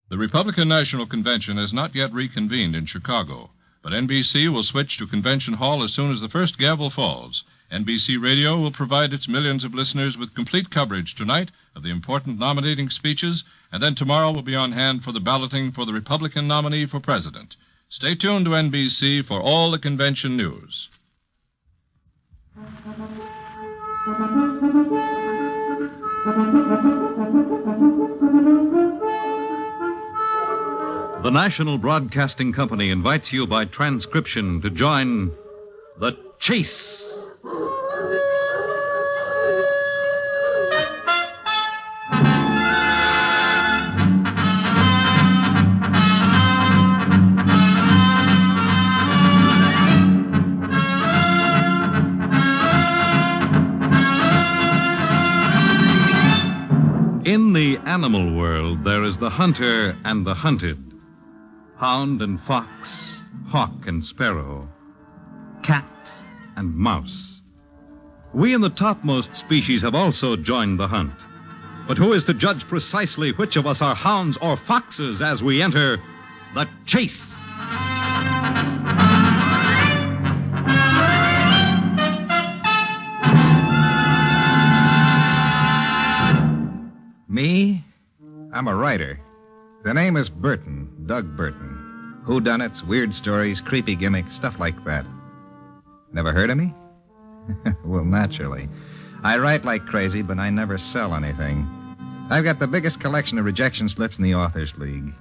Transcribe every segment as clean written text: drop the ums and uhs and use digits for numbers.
The Republican National Convention has not yet reconvened in Chicago, but NBC will switch to Convention Hall as soon as the first gavel falls. NBC Radio will provide its millions of listeners with complete coverage tonight of the important nominating speeches, and then tomorrow will be on hand for the balloting for the Republican nominee for president. Stay tuned to NBC for all the convention news. The National Broadcasting Company invites you by transcription to join The Chase. In the animal world, there is the hunter and the hunted. Hound and fox, hawk and sparrow, cat and mouse. We in the topmost species have also joined the hunt. But who is to judge precisely which of us are hounds or foxes as we enter the chase? Me? I'm a writer. The name is Burton, Doug Burton. Whodunits, weird stories, creepy gimmicks, stuff like that. Never heard of me? Well, naturally. I write like crazy, but I never sell anything. I've got the biggest collection of rejection slips in the Authors League.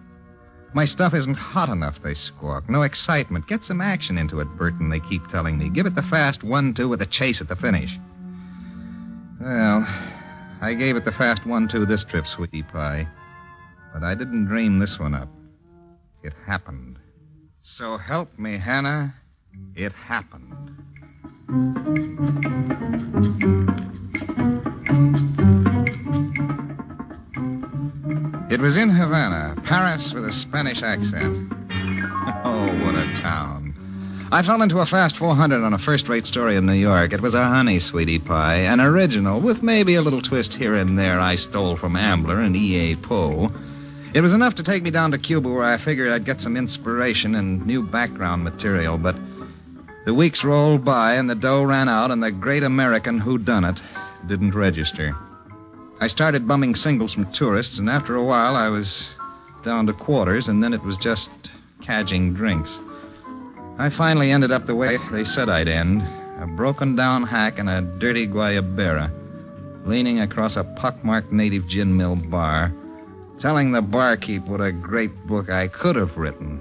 My stuff isn't hot enough, they squawk. No excitement. Get some action into it, Burton, they keep telling me. Give it the fast 1-2 with a chase at the finish. Well, I gave it the fast 1-2 this trip, sweetie pie. But I didn't dream this one up. It happened. So help me, Hannah, it happened. It was in Havana, Paris with a Spanish accent. Oh, what a town. I fell into a fast 400 on a first-rate story in New York. It was a honey, sweetie pie, an original, with maybe a little twist here and there I stole from Ambler and E.A. Poe. It was enough to take me down to Cuba, where I figured I'd get some inspiration and new background material, but the weeks rolled by and the dough ran out and the great American whodunit didn't register. I started bumming singles from tourists, and after a while I was down to quarters, and then it was just cadging drinks. I finally ended up the way they said I'd end, a broken-down hack in a dirty guayabera, leaning across a pockmarked native gin mill bar, telling the barkeep what a great book I could have written.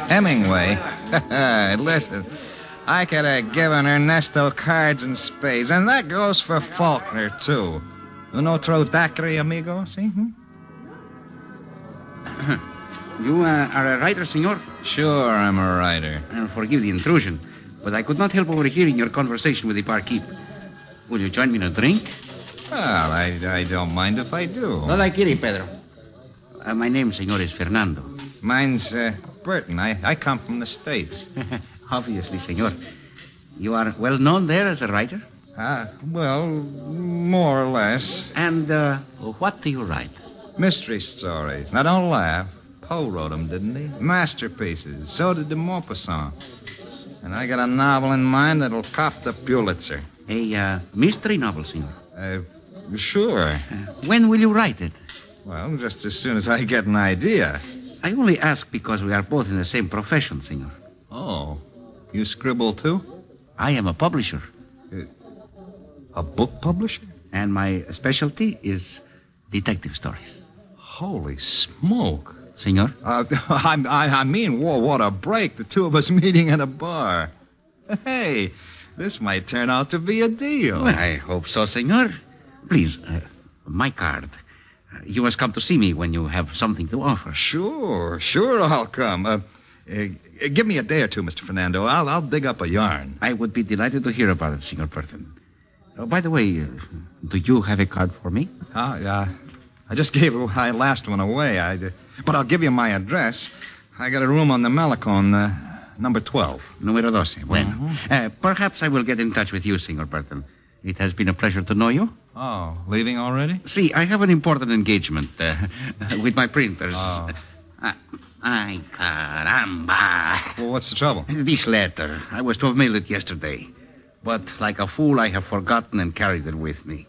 Hemingway? Listen, I could have given Ernesto cards and spades, and that goes for Faulkner, too. Un otro daiquiri, amigo, see? You are a writer, senor? Sure, I'm a writer. Forgive the intrusion, but I could not help overhearing your conversation with the barkeep. Will you join me in a drink? Well, I don't mind if I do. No la quiere, Pedro. My name, senor, is Fernando. Mine's Burton. I come from the States. Obviously, senor. You are well known there as a writer? Well, more or less. And what do you write? Mystery stories. Now, don't laugh. Poe wrote them, didn't he? Masterpieces. So did de Maupassant. And I got a novel in mind that'll cop the Pulitzer. A mystery novel, senor? Sure. When will you write it? Well, just as soon as I get an idea. I only ask because we are both in the same profession, senor. Oh, you scribble too? I am a publisher. A book publisher? And my specialty is detective stories. Holy smoke. Senor? I mean, what a break. The two of us meeting at a bar. Hey, this might turn out to be a deal. Well, I hope so, senor. Please, my card. You must come to see me when you have something to offer. Sure, I'll come. Give me a day or two, Mr. Fernando. I'll dig up a yarn. I would be delighted to hear about it, Senor Burton. By the way, do you have a card for me? I just gave my last one away. But I'll give you my address. I got a room on the Malecon, number 12. Número 12. Bueno. Perhaps I will get in touch with you, Senor Burton. It has been a pleasure to know you. Oh, leaving already? See, I have an important engagement with my printers. Oh. Ay, caramba. Well, what's the trouble? This letter. I was to have mailed it yesterday. But like a fool, I have forgotten and carried it with me.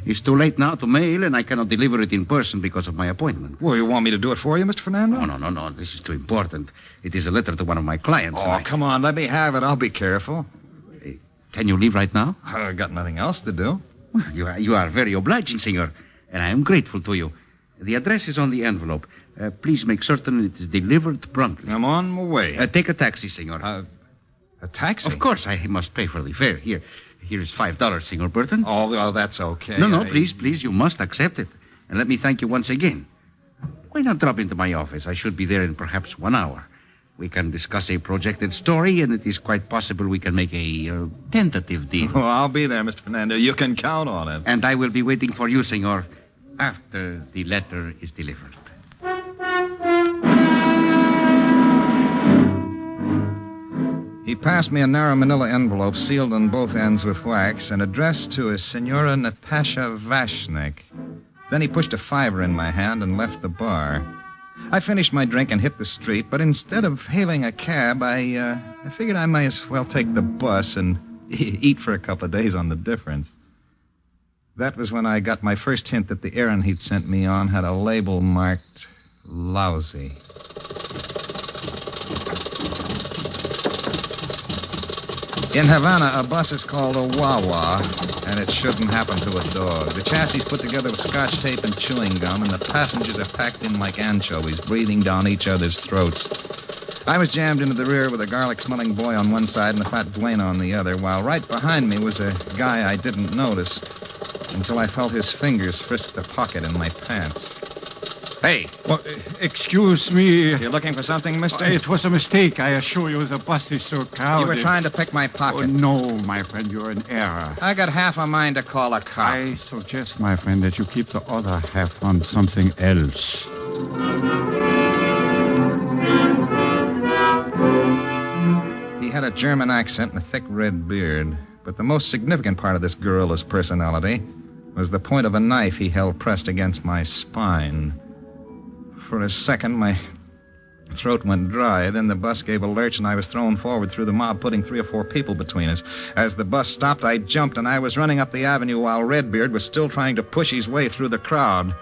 It's too late now to mail, and I cannot deliver it in person because of my appointment. Well, you want me to do it for you, Mr. Fernando? No. This is too important. It is a letter to one of my clients. Oh, come on. Let me have it. I'll be careful. Can you leave right now? I got nothing else to do. You are very obliging, senor, and I am grateful to you. The address is on the envelope. Please make certain it is delivered promptly. I'm on my way. Take a taxi, senor. A taxi? Of course, I must pay for the fare. Here is $5, Senor Burton. Oh, well, that's okay. No, please, you must accept it. And let me thank you once again. Why not drop into my office? I should be there in perhaps 1 hour. We can discuss a projected story, and it is quite possible we can make a tentative deal. Oh, I'll be there, Mr. Fernando. You can count on it. And I will be waiting for you, senor, after the letter is delivered. He passed me a narrow manila envelope sealed on both ends with wax and addressed to a Senora Natasha Vashnik. Then he pushed a $5 in my hand and left the bar. I finished my drink and hit the street, but instead of hailing a cab, I figured I might as well take the bus and eat for a couple of days on the difference. That was when I got my first hint that the errand he'd sent me on had a label marked lousy. In Havana, a bus is called a wah-wah, and it shouldn't happen to a dog. The chassis is put together with scotch tape and chewing gum, and the passengers are packed in like anchovies, breathing down each other's throats. I was jammed into the rear with a garlic-smelling boy on one side and a fat duena on the other, while right behind me was a guy I didn't notice until I felt his fingers frisk the pocket in my pants. Hey! Well, excuse me. You looking for something, mister? It was a mistake. I assure you the bus is so crowded. You were trying to pick my pocket. Oh, no, my friend, you're in error. I got half a mind to call a cop. I suggest, my friend, that you keep the other half on something else. He had a German accent and a thick red beard, but the most significant part of this gorilla's personality was the point of a knife he held pressed against my spine. For a second, my throat went dry. Then the bus gave a lurch, and I was thrown forward through the mob, putting 3 or 4 people between us. As the bus stopped, I jumped, and I was running up the avenue while Redbeard was still trying to push his way through the crowd.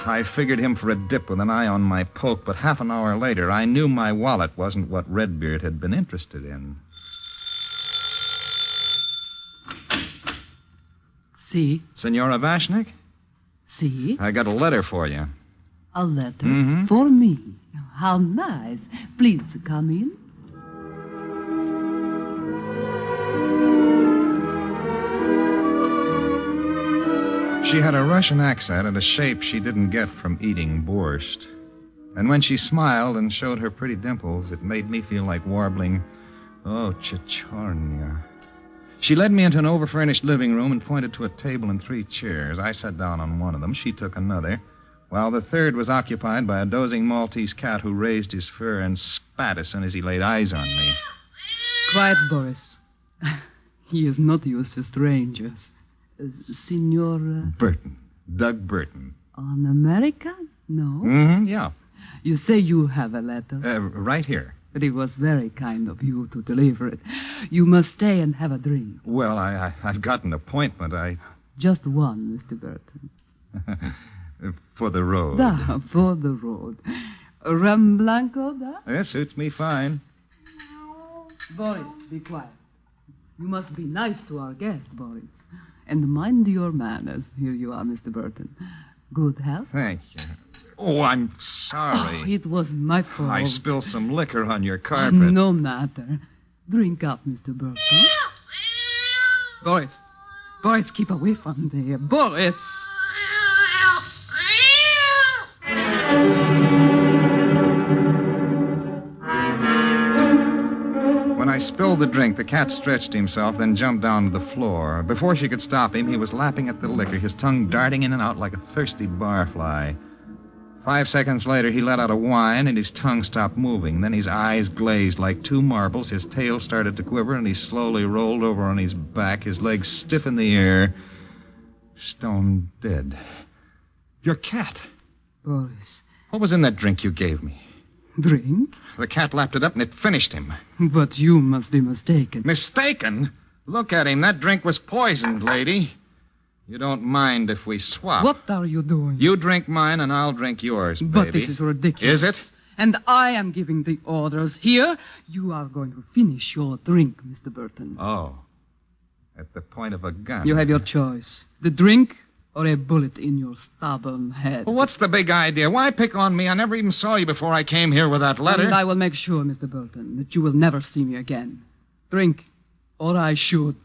I figured him for a dip with an eye on my poke, but half an hour later, I knew my wallet wasn't what Redbeard had been interested in. Si. Senora Vashnik? Si. I got a letter for you. A letter Mhm. for me. How nice. Please come in. She had a Russian accent and a shape she didn't get from eating borscht. And when she smiled and showed her pretty dimples, it made me feel like warbling, "Oh, Chichornia." She led me into an overfurnished living room and pointed to a table and 3 chairs. I sat down on one of them. She took another, while the third was occupied by a dozing Maltese cat who raised his fur and spat as soon as he laid eyes on me. Quiet, Boris. He is not used to strangers. Signor... Burton. Doug Burton. An American? No. Yeah. You say you have a letter. Right here. But it was very kind of you to deliver it. You must stay and have a drink. Well, I've got an appointment. Just one, Mr. Burton. For the road. Da, for the road. Rum Blanco, da? That suits me fine. Boris, be quiet. You must be nice to our guest, Boris. And mind your manners. Here you are, Mr. Burton. Good health? Thank you. Oh, I'm sorry. Oh, it was my fault. I spilled some liquor on your carpet. No matter. Drink up, Mr. Burton. Boris. Boris, keep away from there. Boris! When I spilled the drink, the cat stretched himself, then jumped down to the floor. Before she could stop him, he was lapping at the liquor, his tongue darting in and out like a thirsty barfly. 5 seconds later, he let out a whine, and his tongue stopped moving. Then his eyes glazed like two marbles, his tail started to quiver, and he slowly rolled over on his back, his legs stiff in the air, stone dead. Your cat. Boris. What was in that drink you gave me? Drink? The cat lapped it up, and it finished him. But you must be mistaken. Mistaken? Look at him. That drink was poisoned, lady. You don't mind if we swap. What are you doing? You drink mine, and I'll drink yours, baby. But this is ridiculous. Is it? And I am giving the orders. Here, you are going to finish your drink, Mr. Burton. Oh. At the point of a gun. You have your choice. The drink or a bullet in your stubborn head. Well, what's the big idea? Why pick on me? I never even saw you before I came here with that letter. And I will make sure, Mr. Burton, that you will never see me again. Drink, or I shoot.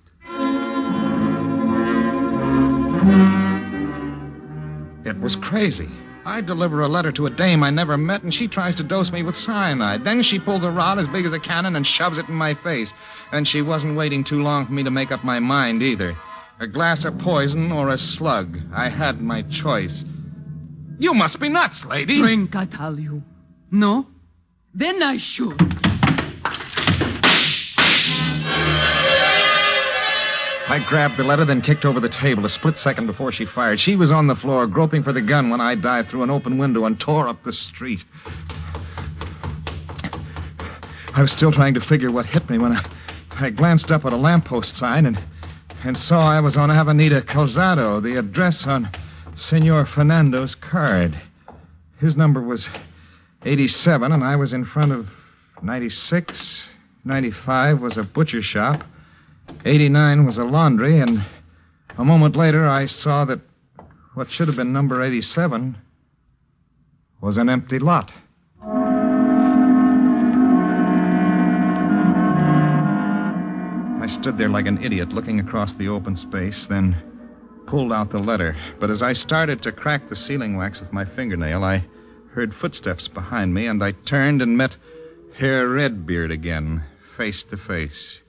It was crazy. I deliver a letter to a dame I never met, and she tries to dose me with cyanide. Then she pulls a rod as big as a cannon and shoves it in my face. And she wasn't waiting too long for me to make up my mind either. A glass of poison or a slug. I had my choice. You must be nuts, lady. Drink, I tell you. No? Then I shoot. I grabbed the letter, then kicked over the table a split second before she fired. She was on the floor, groping for the gun when I dived through an open window and tore up the street. I was still trying to figure what hit me when I glanced up at a lamppost sign and saw I was on Avenida Calzado, the address on Senor Fernando's card. His number was 87, and I was in front of 96. 95 was a butcher shop. 89 was a laundry, and a moment later I saw that what should have been number 87 was an empty lot. I stood there like an idiot, looking across the open space, then pulled out the letter. But as I started to crack the sealing wax with my fingernail, I heard footsteps behind me, and I turned and met Herr Redbeard again, face to face.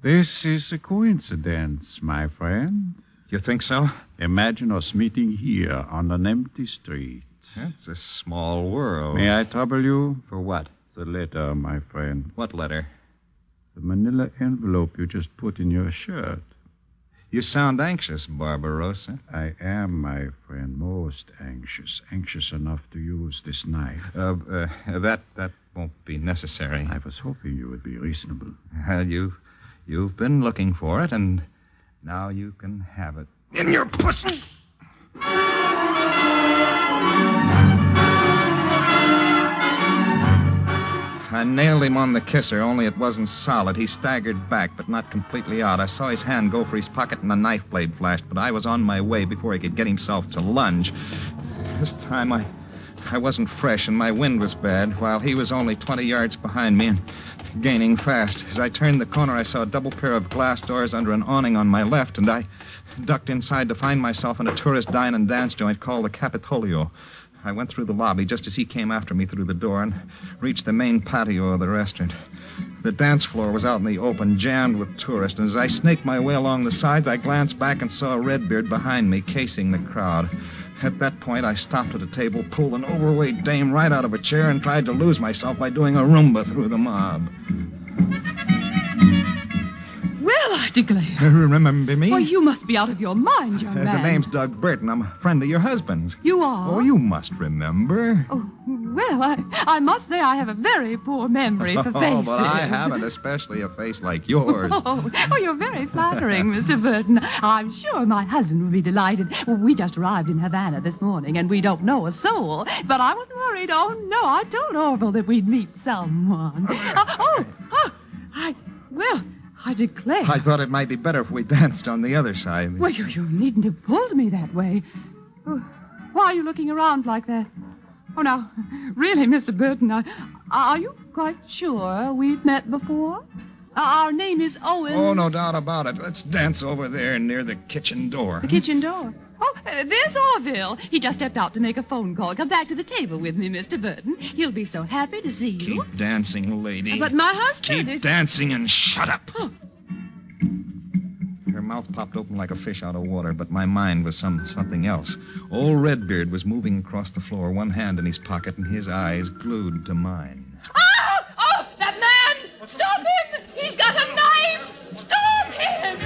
This is a coincidence, my friend. You think so? Imagine us meeting here on an empty street. It's a small world. May I trouble you? For what? The letter, my friend. What letter? The manila envelope you just put in your shirt. You sound anxious, Barbarossa. I am, my friend, most anxious. Anxious enough to use this knife. That won't be necessary. I was hoping you would be reasonable. You've been looking for it, and now you can have it. In your pussy! I nailed him on the kisser, only it wasn't solid. He staggered back, but not completely out. I saw his hand go for his pocket, and a knife blade flashed, but I was on my way before he could get himself to lunge. This time I wasn't fresh, and my wind was bad, while he was only 20 yards behind me and gaining fast. As I turned the corner, I saw a double pair of glass doors under an awning on my left, and I ducked inside to find myself in a tourist dine and dance joint called the Capitolio. I went through the lobby just as he came after me through the door and reached the main patio of the restaurant. The dance floor was out in the open, jammed with tourists, and as I snaked my way along the sides, I glanced back and saw Redbeard behind me, casing the crowd. At that point, I stopped at a table, pulled an overweight dame right out of a chair, and tried to lose myself by doing a Roomba through the mob. Well, I declare. Remember me? Well, you must be out of your mind, young man. The name's Doug Burton. I'm a friend of your husband's. You are? Oh, you must remember. Oh, well, I must say I have a very poor memory for faces. Oh, but I haven't, especially a face like yours. Oh, you're very flattering, Mr. Burton. I'm sure my husband will be delighted. We just arrived in Havana this morning, and we don't know a soul. But I was worried. Oh, no, I told Orville that we'd meet someone. I declare. I thought it might be better if we danced on the other side. Well, you needn't have pulled me that way. Why are you looking around like that? Oh, now, really, Mr. Burton, are you quite sure we've met before? Our name is Owens. Oh, no doubt about it. Let's dance over there near the kitchen door. The kitchen door? Oh, there's Orville. He just stepped out to make a phone call. Come back to the table with me, Mr. Burton. He'll be so happy to see you. Keep dancing, lady. But my husband... Keep dancing and shut up. Oh. Her mouth popped open like a fish out of water, but my mind was something else. Old Redbeard was moving across the floor, one hand in his pocket and his eyes glued to mine. Oh! Oh! That man! Stop him! He's got a knife! Stop him!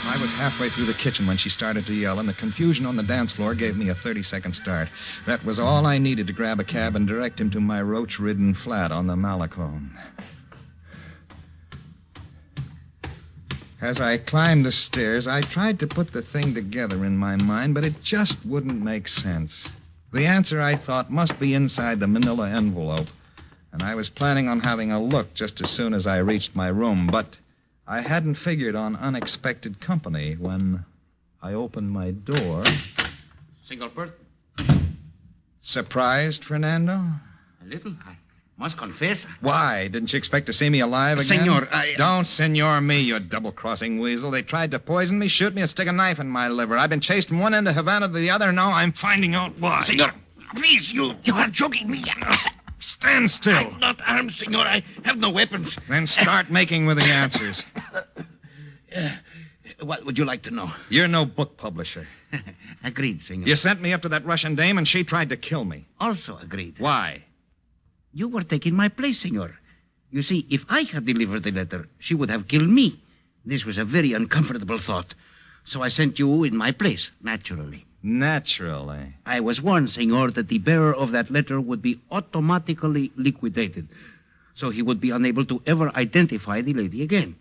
I was halfway through the kitchen when she started to yell, and the confusion on the dance floor gave me a 30-second start. That was all I needed to grab a cab and direct him to my roach-ridden flat on the Malacone. As I climbed the stairs, I tried to put the thing together in my mind, but it just wouldn't make sense. The answer, I thought, must be inside the manila envelope, and I was planning on having a look just as soon as I reached my room, but I hadn't figured on unexpected company when I opened my door. Senor Bert, Surprised, Fernando? a little. I must confess. Why? Didn't you expect to see me alive again? Senor, Don't senor me, you double-crossing weasel. They tried to poison me, shoot me, and stick a knife in my liver. I've been chased from one end of Havana to the other. Now I'm finding out why. Senor, please, you are joking me. Stand still. I'm not armed, senor. I have no weapons. Then start making with the answers. What would you like to know? You're no book publisher. Agreed, senor. You sent me up to that Russian dame, and she tried to kill me. Also agreed. Why? You were taking my place, senor. You see, if I had delivered the letter, she would have killed me. This was a very uncomfortable thought. So I sent you in my place, naturally. Naturally. I was warned, senor, that the bearer of that letter would be automatically liquidated, so he would be unable to ever identify the lady again.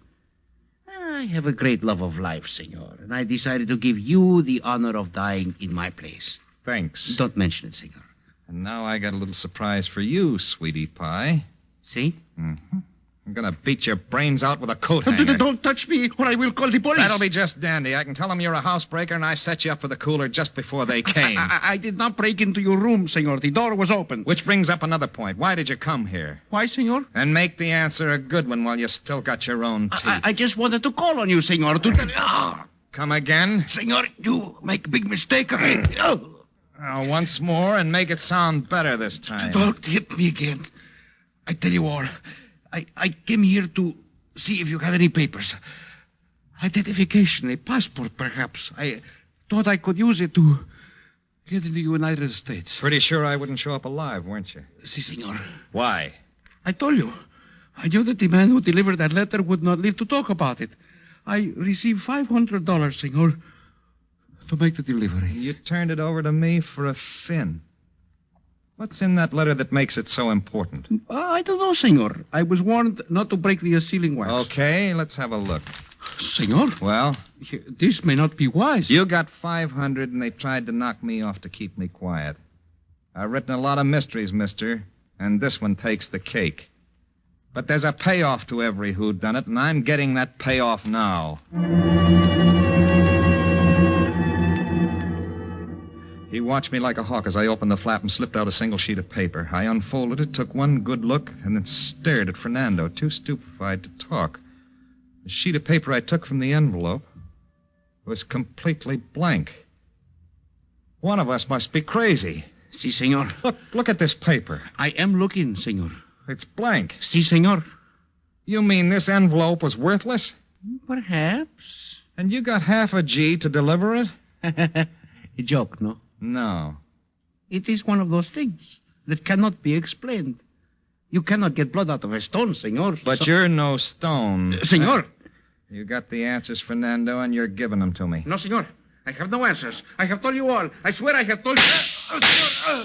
I have a great love of life, senor, and I decided to give you the honor of dying in my place. Thanks. Don't mention it, senor. And now I got a little surprise for you, sweetie pie. See? I'm gonna beat your brains out with a coat hanger. Don't touch me, or I will call the police. That'll be just dandy. I can tell them you're a housebreaker, and I set you up for the cooler just before they came. I did not break into your room, senor. The door was open. Which brings up another point. Why did you come here? Why, senor? And make the answer a good one while you still got your own teeth. I just wanted to call on you, senor. Come again? Senor, you make a big mistake. Once more, and make it sound better this time. Don't hit me again. I tell you all, I came here to see if you had any papers. Identification, a passport, perhaps. I thought I could use it to get in the United States. Pretty sure I wouldn't show up alive, weren't you? Si, senor. Why? I told you. I knew that the man who delivered that letter would not live to talk about it. I received $500, senor, to make the delivery. You turned it over to me for a fin. What's in that letter that makes it so important? I don't know, senor. I was warned not to break the sealing wax. Okay, let's have a look. Senor? Well? This may not be wise. You got 500 and they tried to knock me off to keep me quiet. I've written a lot of mysteries, mister, and this one takes the cake. But there's a payoff to every whodunit, and I'm getting that payoff now. He watched me like a hawk as I opened the flap and slipped out a single sheet of paper. I unfolded it, took one good look, and then stared at Fernando, too stupefied to talk. The sheet of paper I took from the envelope was completely blank. One of us must be crazy. Si, senor. Look at this paper. I am looking, senor. It's blank. Si, senor. You mean this envelope was worthless? Perhaps. And you got half a G to deliver it? A joke, no? No. It is one of those things that cannot be explained. You cannot get blood out of a stone, senor. But you're no stone. Senor! You got the answers, Fernando, and you're giving them to me. No, senor. I have no answers. I have told you all. I swear I have told you. Senor!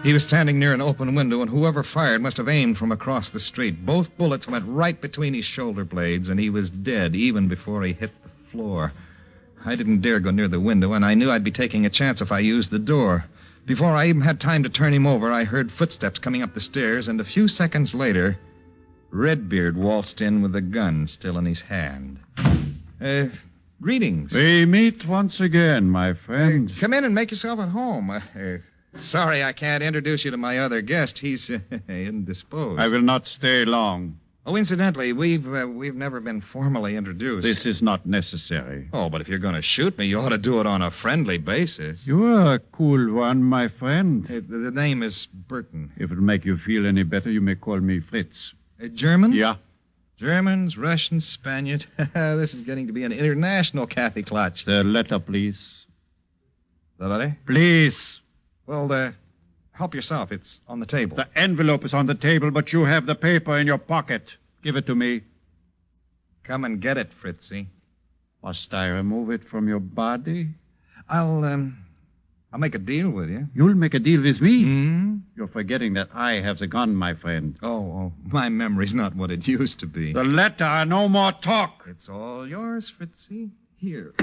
He was standing near an open window, and whoever fired must have aimed from across the street. Both bullets went right between his shoulder blades, and he was dead even before he hit the floor. I didn't dare go near the window, and I knew I'd be taking a chance if I used the door. Before I even had time to turn him over, I heard footsteps coming up the stairs, and a few seconds later, Redbeard waltzed in with a gun still in his hand. Greetings. We meet once again, my friend. Come in and make yourself at home. Sorry I can't introduce you to my other guest. He's indisposed. I will not stay long. Oh, incidentally, we've never been formally introduced. This is not necessary. Oh, but if you're going to shoot me, you ought to do it on a friendly basis. You're a cool one, my friend. The name is Burton. If it'll make you feel any better, you may call me Fritz. German? Yeah. Germans, Russians, Spaniard. This is getting to be an international Kathy Clutch. The letter, please. The letter? Please. Well, help yourself. It's on the table. The envelope is on the table, but you have the paper in your pocket. Give it to me. Come and get it, Fritzy. Must I remove it from your body? I'll make a deal with you. You'll make a deal with me? Hmm? You're forgetting that I have the gun, my friend. Oh, my memory's not what it used to be. The letter, no more talk. It's all yours, Fritzy. Here.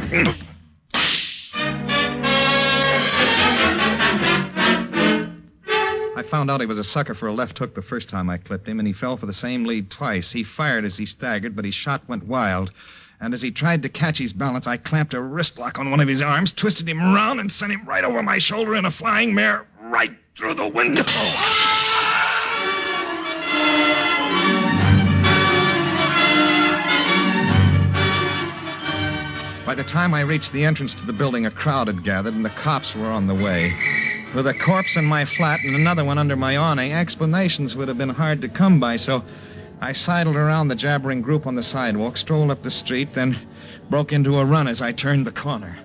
I found out he was a sucker for a left hook the first time I clipped him, and he fell for the same lead twice. He fired as he staggered, but his shot went wild. And as he tried to catch his balance, I clamped a wrist lock on one of his arms, twisted him around, and sent him right over my shoulder in a flying mare, right through the window. By the time I reached the entrance to the building, a crowd had gathered, and the cops were on the way. With a corpse in my flat and another one under my awning, explanations would have been hard to come by, so I sidled around the jabbering group on the sidewalk, strolled up the street, then broke into a run as I turned the corner.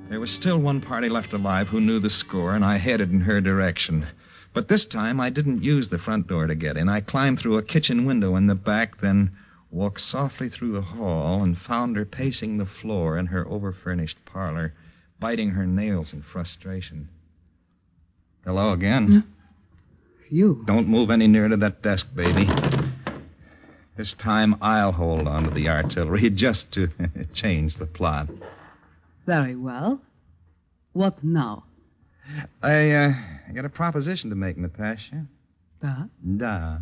There was still one party left alive who knew the score, and I headed in her direction. But this time, I didn't use the front door to get in. I climbed through a kitchen window in the back, then walked softly through the hall and found her pacing the floor in her overfurnished parlor, biting her nails in frustration. Hello again. You. Don't move any nearer to that desk, baby. This time I'll hold on to the artillery just to change the plot. Very well. What now? I got a proposition to make, Natasha. Da.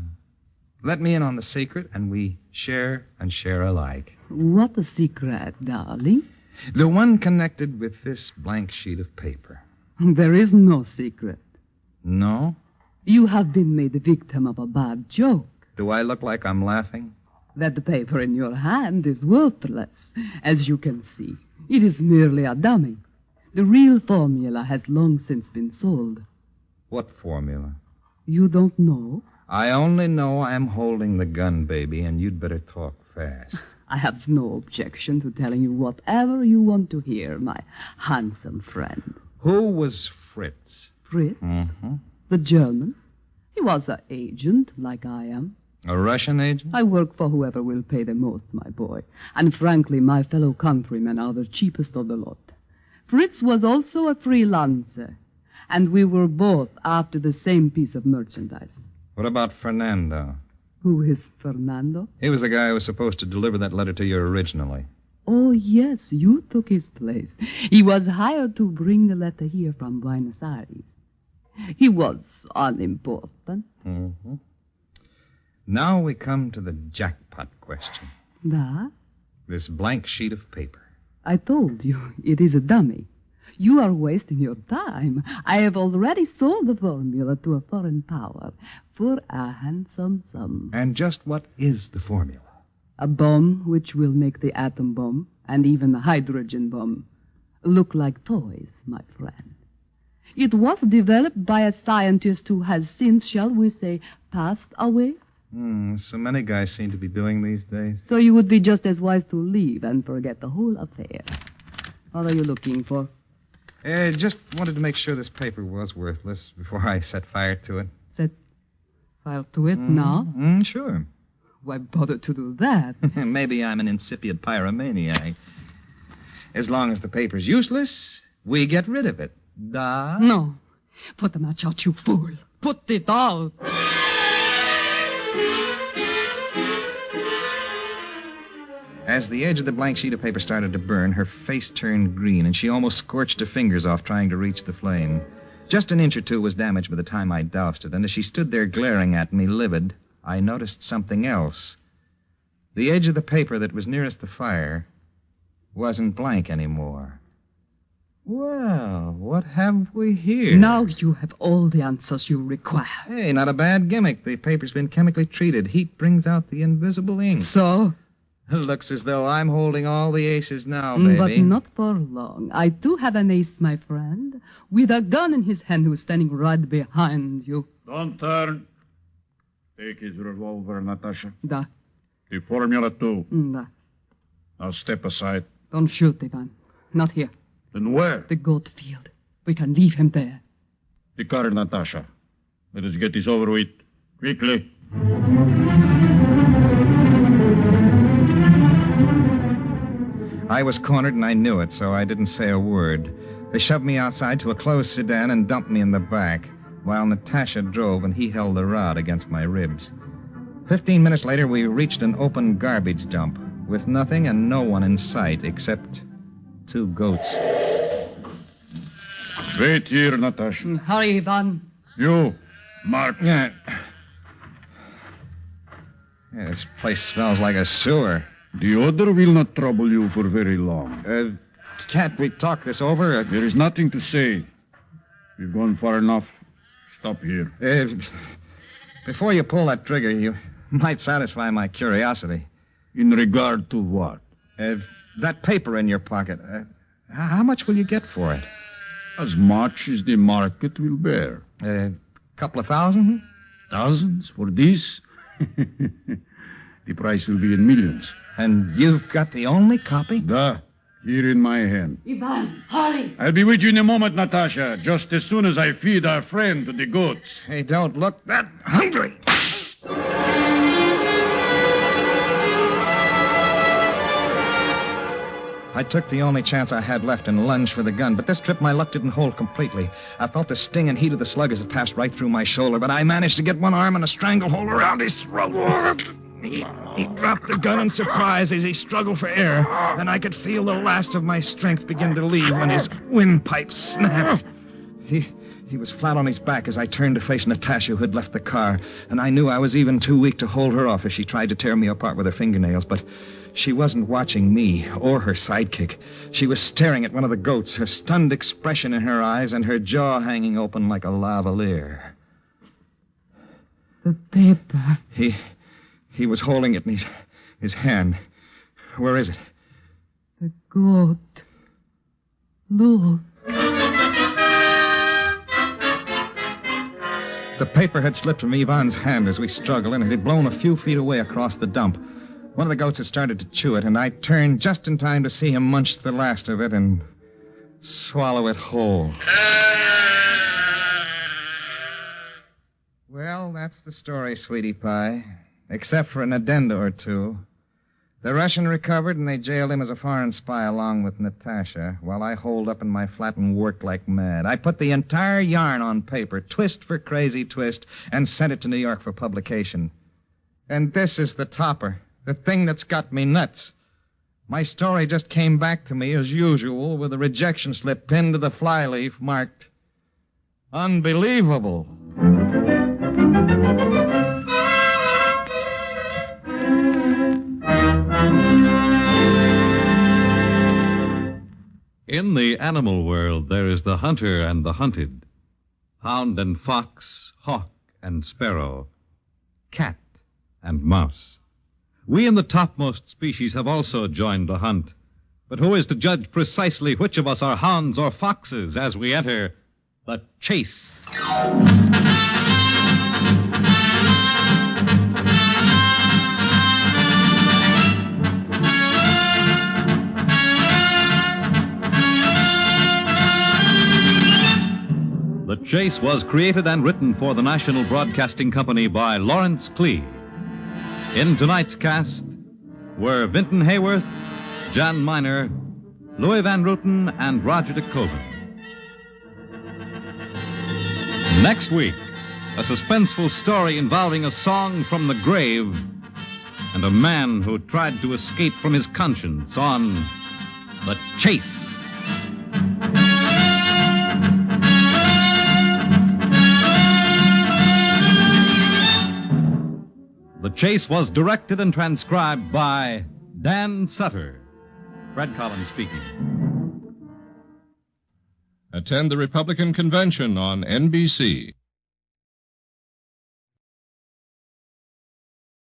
Let me in on the secret, and we share and share alike. What a secret, darling. The one connected with this blank sheet of paper. There is no secret. No? You have been made the victim of a bad joke. Do I look like I'm laughing? That the paper in your hand is worthless. As you can see, it is merely a dummy. The real formula has long since been sold. What formula? You don't know? I only know I'm holding the gun, baby, and you'd better talk fast. I have no objection to telling you whatever you want to hear, my handsome friend. Who was Fritz? Fritz? Mm-hmm. The German. He was an agent, like I am. A Russian agent? I work for whoever will pay the most, my boy. And frankly, my fellow countrymen are the cheapest of the lot. Fritz was also a freelancer, and we were both after the same piece of merchandise. What about Fernando? Who is Fernando? He was the guy who was supposed to deliver that letter to you originally. Oh, yes, you took his place. He was hired to bring the letter here from Buenos Aires. He was unimportant. Mm-hmm. Now we come to the jackpot question. That? This blank sheet of paper. I told you, it is a dummy. You are wasting your time. I have already sold the formula to a foreign power for a handsome sum. And just what is the formula? A bomb which will make the atom bomb and even the hydrogen bomb look like toys, my friend. It was developed by a scientist who has since, shall we say, passed away. So many guys seem to be doing these days. So you would be just as wise to leave and forget the whole affair. What are you looking for? Just wanted to make sure this paper was worthless before I set fire to it. Set fire to it now? Sure. Why bother to do that? Maybe I'm an incipient pyromaniac. As long as the paper's useless, we get rid of it. Da? No. Put the match out, you fool. Put it out. As the edge of the blank sheet of paper started to burn, her face turned green, and she almost scorched her fingers off trying to reach the flame. Just an inch or two was damaged by the time I doused it, and as she stood there glaring at me, livid, I noticed something else. The edge of the paper that was nearest the fire wasn't blank anymore. Well, what have we here? Now you have all the answers you require. Hey, not a bad gimmick. The paper's been chemically treated. Heat brings out the invisible ink. So? Looks as though I'm holding all the aces now, baby. But not for long. I do have an ace, my friend, with a gun in his hand who's standing right behind you. Don't turn. Take his revolver, Natasha. Da. The Formula 2. Da. Now step aside. Don't shoot, Ivan. Not here. Then where? The goat field. We can leave him there. The car, Natasha. Let us get this over with. Quickly. I was cornered and I knew it, so I didn't say a word. They shoved me outside to a closed sedan and dumped me in the back, while Natasha drove and he held the rod against my ribs. 15 minutes later, we reached an open garbage dump with nothing and no one in sight except 2 goats. Wait here, Natasha. Hurry, Ivan. You, Mark. Yeah, this place smells like a sewer. The odor will not trouble you for very long. Can't we talk this over? There is nothing to say. We've gone far enough. Stop here. Before you pull that trigger, you might satisfy my curiosity. In regard to what? That paper in your pocket. How much will you get for it? As much as the market will bear. Couple of thousand? Thousands for this? The price will be in millions. And you've got the only copy? Here in my hand. Ivan, hurry. I'll be with you in a moment, Natasha, just as soon as I feed our friend to the goats. Hey, don't look that hungry. I took the only chance I had left and lunged for the gun, but this trip my luck didn't hold completely. I felt the sting and heat of the slug as it passed right through my shoulder, but I managed to get one arm and a stranglehold around his throat. He dropped the gun in surprise as he struggled for air, and I could feel the last of my strength begin to leave when his windpipe snapped. He was flat on his back as I turned to face Natasha, who had left the car, and I knew I was even too weak to hold her off as she tried to tear me apart with her fingernails, but she wasn't watching me or her sidekick. She was staring at one of the goats, a stunned expression in her eyes and her jaw hanging open like a lavalier. The paper. He was holding it in his hand. Where is it? The goat. Look. The paper had slipped from Ivan's hand as we struggled, and it had blown a few feet away across the dump. One of the goats had started to chew it, and I turned just in time to see him munch the last of it and swallow it whole. Well, that's the story, sweetie pie. Except for an addenda or two. The Russian recovered, and they jailed him as a foreign spy along with Natasha, while I holed up in my flat and worked like mad. I put the entire yarn on paper, twist for crazy twist, and sent it to New York for publication. And this is the topper, the thing that's got me nuts. My story just came back to me as usual with a rejection slip pinned to the flyleaf marked, "Unbelievable." In the animal world, there is the hunter and the hunted, hound and fox, hawk and sparrow, cat and mouse. We in the topmost species have also joined the hunt. But who is to judge precisely which of us are hounds or foxes as we enter the chase? The Chase was created and written for the National Broadcasting Company by Lawrence Clee. In tonight's cast were Vinton Hayworth, Jan Miner, Louis Van Ruten, and Roger DeCoven. Next week, a suspenseful story involving a song from the grave and a man who tried to escape from his conscience on The Chase. The Chase was directed and transcribed by Dan Sutter. Fred Collins speaking. Attend the Republican Convention on NBC.